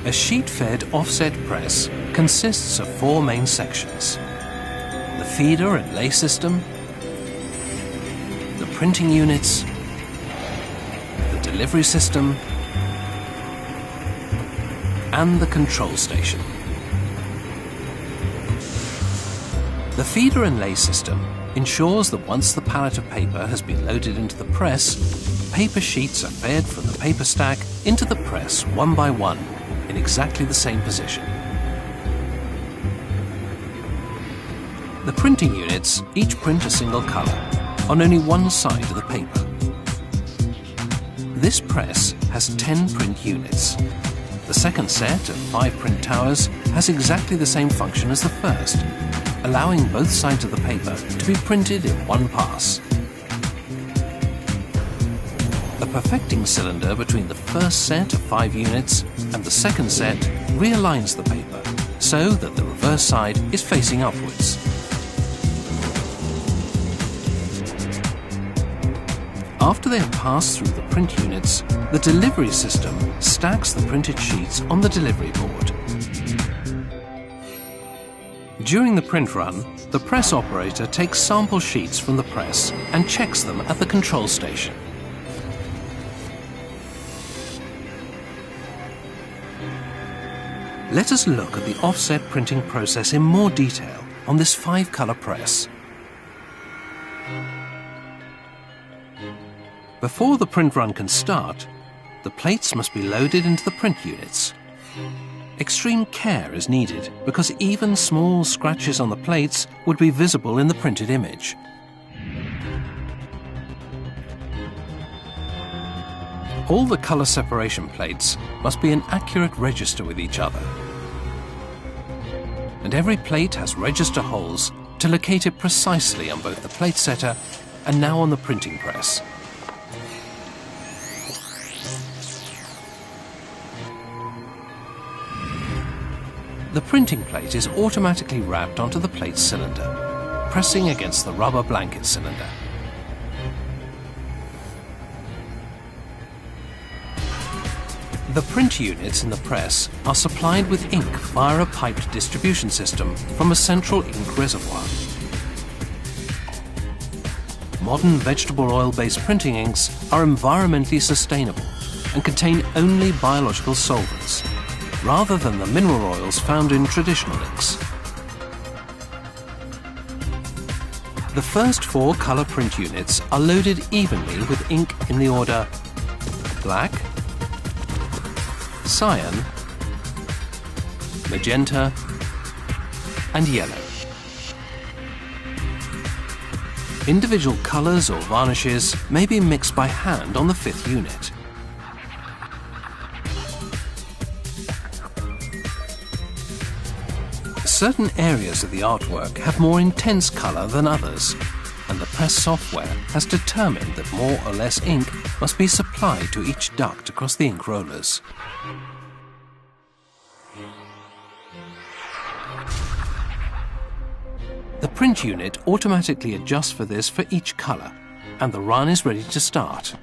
A sheet-fed offset press consists of four main sections: the feeder and lay system, the printing units, the delivery system, and the control station. The feeder and lay system ensures that once the pallet of paper has been loaded into the press, paper sheets are fed from the paper stack into the press one by one in exactly the same position. The printing units each print a single colour on only one side of the paper. This press has 10 print units. The second set of 5 print towers has exactly the same function as the first, allowing both sides of the paper to be printed in one pass. A perfecting cylinder between the first set of 5 units and the second set realigns the paper so that the reverse side is facing upwards. After they have passed through the print units, the delivery system stacks the printed sheets on the delivery board. During the print run, the press operator takes sample sheets from the press and checks them at the control station. Let us look at the offset printing process in more detail on this 5-colour press. Before the print run can start, the plates must be loaded into the print units. Extreme care is needed because even small scratches on the plates would be visible in the printed image. All the colour separation plates must be in accurate register with each other. And every plate has register holes to locate it precisely on both the plate setter and now on the printing press. The printing plate is automatically wrapped onto the plate cylinder, pressing against the rubber blanket cylinder. The print units in the press are supplied with ink via a piped distribution system from a central ink reservoir. Modern vegetable oil-based printing inks are environmentally sustainable and contain only biological solvents, rather than the mineral oils found in traditional inks. The first 4 colour print units are loaded evenly with ink in the order black, cyan, magenta, and yellow. Individual colours or varnishes may be mixed by hand on the 5th unit. Certain areas of the artwork have more intense colour than others, and the press software has determined that more or less ink must be supplied to each duct across the ink rollers. The print unit automatically adjusts for this for each colour, and the run is ready to start.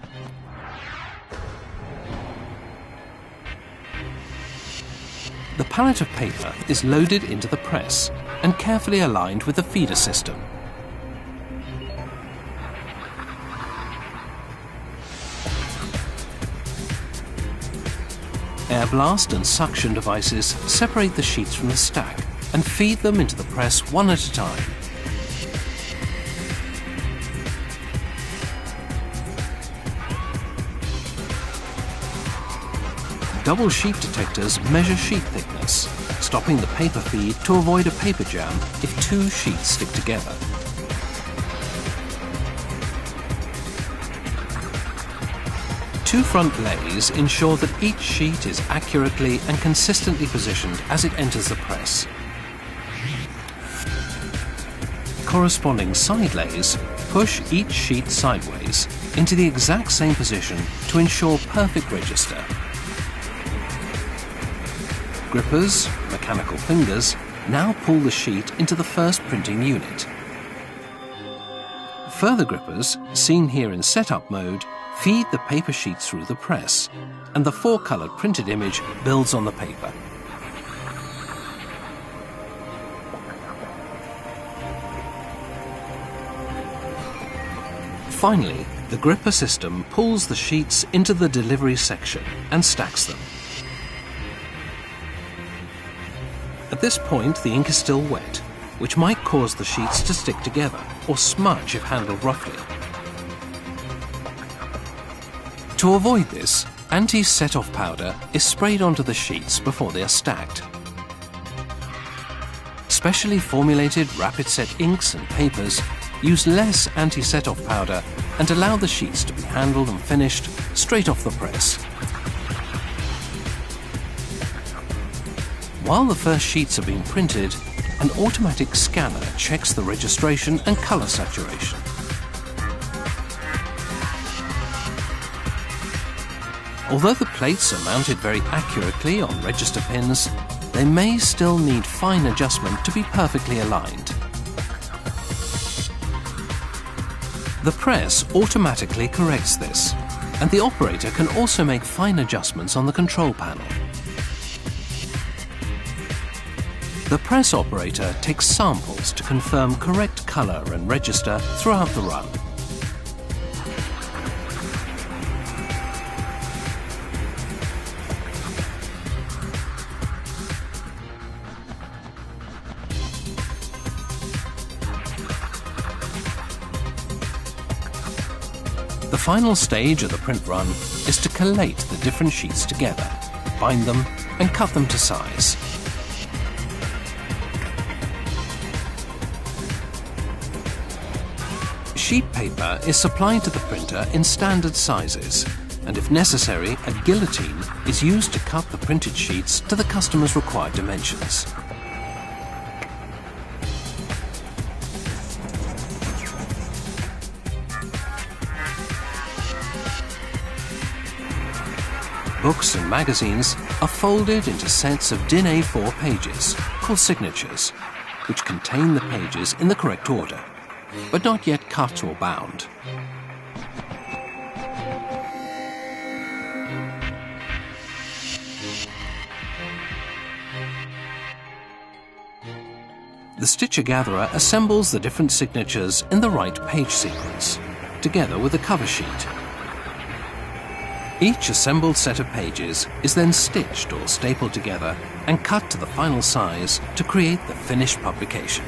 The pallet of paper is loaded into the press and carefully aligned with the feeder system. Air blast and suction devices separate the sheets from the stack and feed them into the press one at a time. Double sheet detectors measure sheet thickness, stopping the paper feed to avoid a paper jam if 2 sheets stick together. Two front lays ensure that each sheet is accurately and consistently positioned as it enters the press. Corresponding side lays push each sheet sideways into the exact same position to ensure perfect register. Grippers, mechanical fingers, now pull the sheet into the first printing unit. Further grippers, seen here in setup mode, feed the paper sheets through the press, and the four-colored printed image builds on the paper. Finally, the gripper system pulls the sheets into the delivery section and stacks them. At this point, the ink is still wet, which might cause the sheets to stick together or smudge if handled roughly. To avoid this, anti-set-off powder is sprayed onto the sheets before they are stacked. Specially formulated rapid-set inks and papers use less anti-set-off powder and allow the sheets to be handled and finished straight off the press. While the first sheets are being printed, an automatic scanner checks the registration and colour saturation. Although the plates are mounted very accurately on register pins, they may still need fine adjustment to be perfectly aligned. The press automatically corrects this, and the operator can also make fine adjustments on the control panel. The press operator takes samples to confirm correct colour and register throughout the run. The final stage of the print run is to collate the different sheets together, bind them and cut them to size. Sheet paper is supplied to the printer in standard sizes, and if necessary, a guillotine is used to cut the printed sheets to the customer's required dimensions. Books and magazines are folded into sets of DIN A4 pages, called signatures, which contain the pages in the correct order, but not yet cut or bound. The stitcher gatherer assembles the different signatures in the right page sequence, together with the cover sheet. Each assembled set of pages is then stitched or stapled together and cut to the final size to create the finished publication.